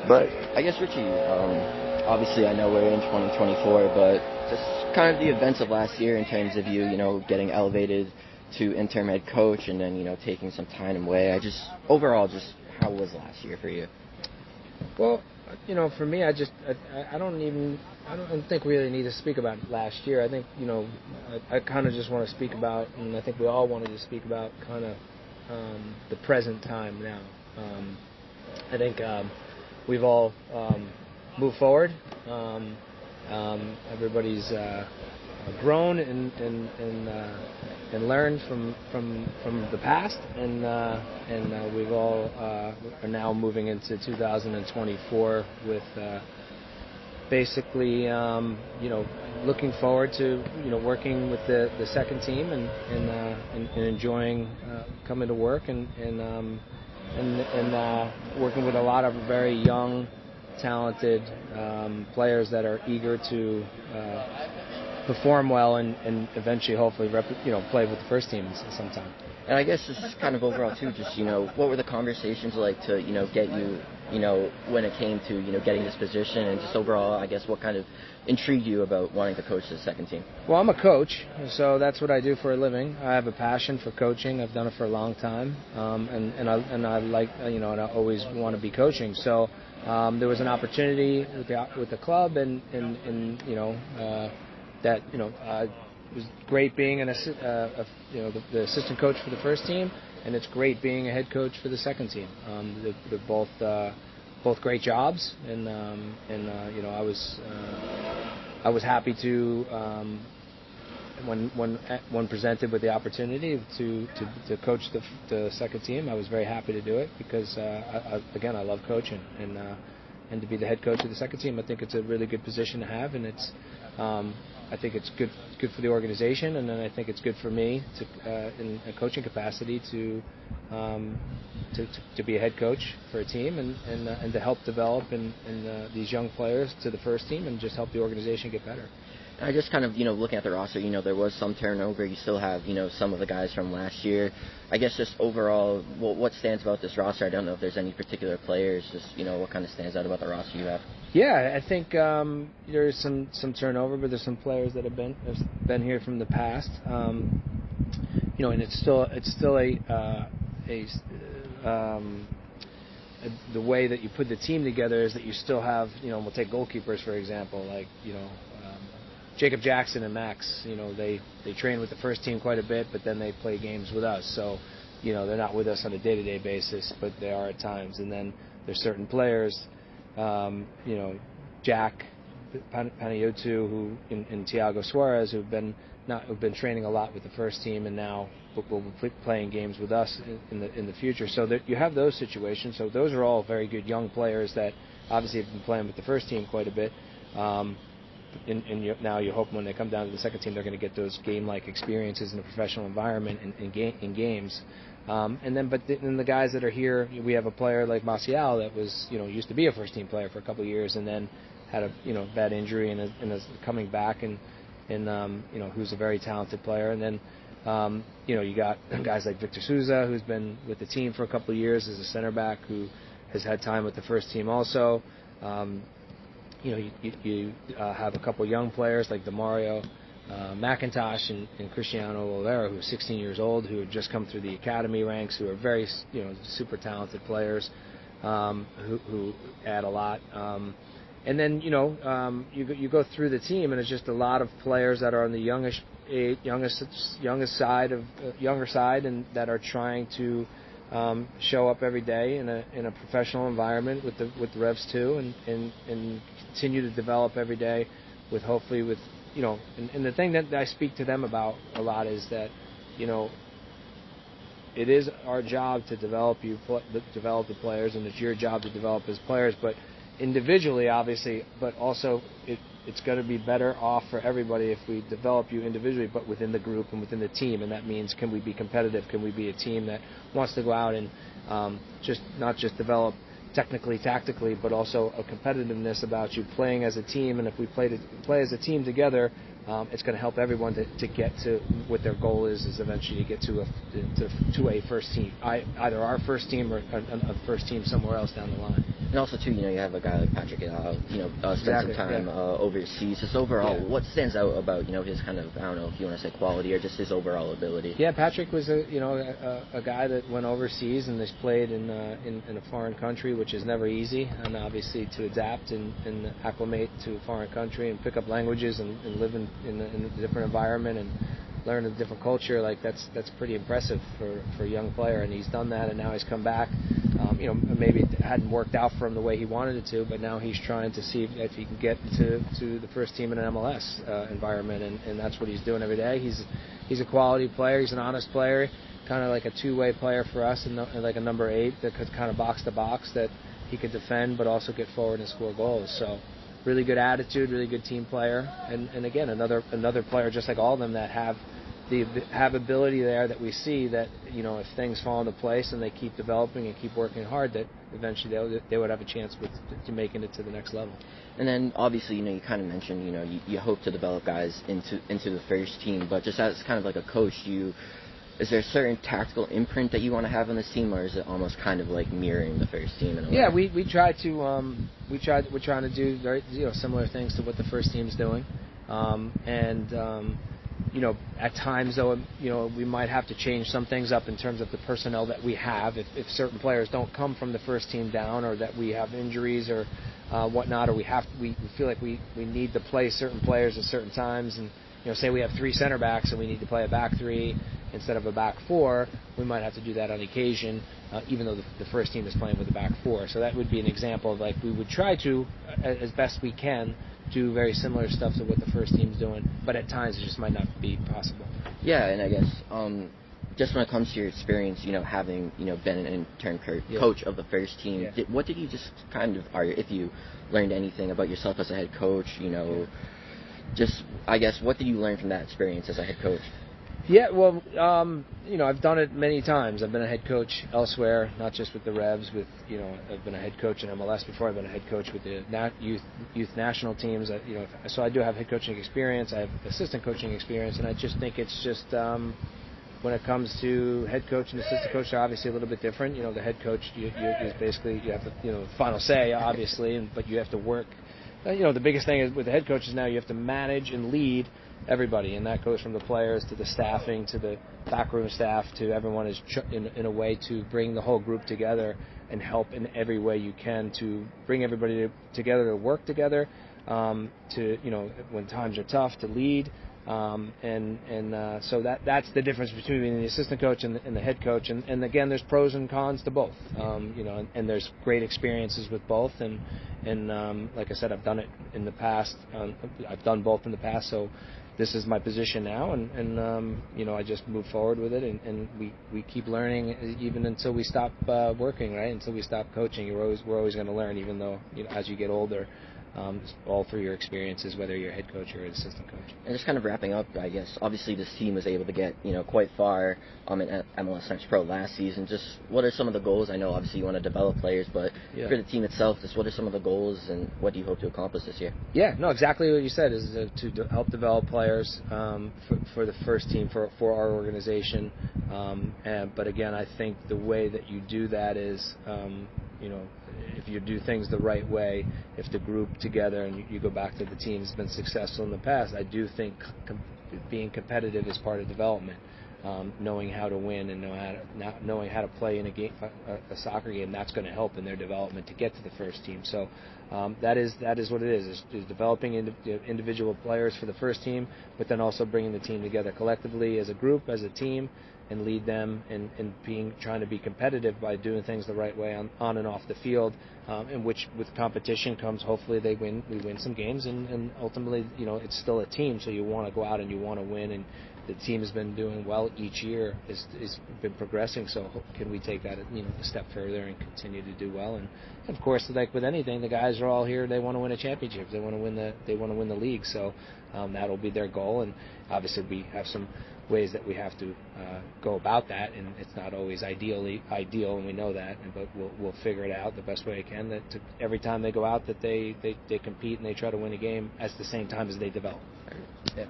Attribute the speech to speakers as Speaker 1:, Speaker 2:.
Speaker 1: But I guess, Richie, obviously I know we're in 2024, but just kind of the events of last year in terms of you getting elevated to interim head coach and then, taking some time away. Overall, just how was last year for you?
Speaker 2: Well, for me, I don't think we really need to speak about last year. I think, I kind of just want to speak about, and I think we all wanted to speak about kind of the present time now. I think we've all moved forward. Everybody's grown and learned from the past, and we've all are now moving into 2024 with basically looking forward to working with the second team and enjoying coming to work and working with a lot of very young, talented players that are eager to perform well and eventually, hopefully, play with the first team sometime.
Speaker 1: And I guess just kind of overall too, just what were the conversations like to get you when it came to getting this position, and just overall, I guess, what kind of intrigued you about wanting to coach the second team?
Speaker 2: Well, I'm a coach, so that's what I do for a living. I have a passion for coaching. I've done it for a long time, and I like and I always want to be coaching. So there was an opportunity with the club, and that it was great being the assistant coach for the first team, and it's great being a head coach for the second team. They're both great jobs, and I was happy to when presented with the opportunity to coach the second team. I was very happy to do it because I love coaching, and to be the head coach of the second team, I think it's a really good position to have, and it's I think it's good for the organization, and then I think it's good for me in a coaching capacity to be a head coach for a team and to help develop these young players to the first team and just help the organization get better.
Speaker 1: I just kind of, looking at the roster, there was some turnover. You still have, some of the guys from last year. I guess just overall, what stands about this roster? I don't know if there's any particular players, just, what kind of stands out about the roster you have?
Speaker 2: Yeah, I think there's some turnover, but there's some players that have been here from the past. And it's still the way that you put the team together is that you still have, we'll take goalkeepers for example, like Jacob Jackson and Max, they train with the first team quite a bit, but then they play games with us. So, they're not with us on a day-to-day basis, but they are at times. And then there's certain players, Jack Panayiotou and Thiago Suarez, who've been training a lot with the first team, and now will be playing games with us in the future. So that you have those situations. So those are all very good young players that obviously have been playing with the first team quite a bit. And now you hope when they come down to the second team, they're going to get those game-like experiences in a professional environment in games. And then the guys that are here, we have a player like Martial that was, used to be a first-team player for a couple of years, and then had a bad injury and is coming back, and who's a very talented player. And then you got guys like Victor Souza, who's been with the team for a couple of years as a center back, who has had time with the first team also. You have a couple young players like DeMario McIntosh and Cristiano Oliveira, who's 16 years old, who have just come through the academy ranks, who are very super talented players who add a lot. And then you go through the team, and it's just a lot of players that are on the younger side, and that are trying to show up every day in a professional environment with the Revs II, and continue to develop every day with and the thing that I speak to them about a lot is that it is our job to develop the players, and it's your job to develop as players, but individually obviously, but also it's going to be better off for everybody if we develop you individually, but within the group and within the team. And that means, can we be competitive? Can we be a team that wants to go out and not just develop technically, tactically, but also a competitiveness about you playing as a team? And if we play as a team together, it's going to help everyone to get to what their goal is eventually to get to a first team, either our first team or a first team somewhere else down the line.
Speaker 1: And also, too, you have a guy like Patrick, spent some time overseas. Just overall, what stands out about, his kind of, I don't know if you want to say quality or just his overall ability?
Speaker 2: Yeah, Patrick was a guy that went overseas and has played in a foreign country, which is never easy, and obviously to adapt and acclimate to a foreign country and pick up languages and live in a different environment and learn a different culture, that's pretty impressive for a young player, and he's done that, and now he's come back. Maybe it hadn't worked out for him the way he wanted it to, but now he's trying to see if he can get to the first team in an MLS environment, and that's what he's doing every day. He's a quality player. He's an honest player, kind of like a two-way player for us, and like a number 8 that could kind of box to box, that he could defend but also get forward and score goals. So really good attitude, really good team player, and again another player just like all of them that have ability there, that we see that if things fall into place and they keep developing and keep working hard, that eventually they would have a chance to making it to the next level.
Speaker 1: And then obviously you kind of mentioned you hope to develop guys into the first team, but just as kind of like a coach, is there a certain tactical imprint that you want to have on this team, or is it almost kind of like mirroring the first team in a way?
Speaker 2: Yeah, we're trying to do very similar things to what the first team's doing, at times, though, we might have to change some things up in terms of the personnel that we have. If certain players don't come from the first team down, or that we have injuries or whatnot, or we feel like we need to play certain players at certain times, and say we have 3 center backs and we need to play a back 3 instead of a back 4, we might have to do that on occasion, even though the first team is playing with a back 4. So that would be an example of we would try to, as best we can, do very similar stuff to what the first team's doing, but at times it just might not be possible.
Speaker 1: Yeah, and I guess just when it comes to your experience, having been an intern coach of the first team, what did you just kind of, or if you learned anything about yourself as a head coach, just I guess what did you learn from that experience as a head coach?
Speaker 2: Yeah, well, I've done it many times. I've been a head coach elsewhere, not just with the Revs. I've been a head coach in MLS before. I've been a head coach with the youth national teams. So I do have head coaching experience. I have assistant coaching experience, and I just think it's just when it comes to head coach and assistant coach, they're obviously a little bit different. The head coach is basically you have the final say, obviously, but you have to work. The biggest thing is with the head coach is now you have to manage and lead everybody, and that goes from the players to the staffing to the backroom staff to everyone is in a way to bring the whole group together and help in every way you can to bring everybody together to work together, to when times are tough, to lead, so that's the difference between the assistant coach and the head coach, and again there's pros and cons to both, and there's great experiences with both, and like I said, I've done it in the past. I've done both in the past, so this is my position now, and I just move forward with it, and we keep learning even until we stop working, right? Until we stop coaching, we're always going to learn, even though as you get older. All through your experiences, whether you're a head coach or an assistant coach. And
Speaker 1: just kind of wrapping up, I guess, obviously this team was able to get, quite far in MLS Next Pro last season. Just what are some of the goals? I know obviously you want to develop players, but for the team itself, just what are some of the goals and what do you hope to accomplish this year?
Speaker 2: Yeah, no, exactly what you said is to help develop players for the first team, for our organization. But again, I think the way that you do that is, if you do things the right way, if the group together, and you go back to the team that's been successful in the past, I do think being competitive is part of development. Knowing how to win and knowing how to play in a soccer game, that's going to help in their development to get to the first team. So that is what it is developing individual players for the first team, but then also bringing the team together collectively as a group, as a team, and lead them and trying to be competitive by doing things the right way on and off the field, in which with competition comes hopefully we win some games, and ultimately it's still a team, so you want to go out and you want to win, and the team has been doing well each year, has been progressing, so can we take that a step further and continue to do well, and of course like with anything, the guys are all here, they want to win a championship, they want to win the league, so that'll be their goal, and obviously we have some ways that we have to go about that, and it's not always ideal, and we know that, but we'll figure it out the best way I can, that every time they go out that they compete and they try to win a game at the same time as they develop.
Speaker 1: Yeah.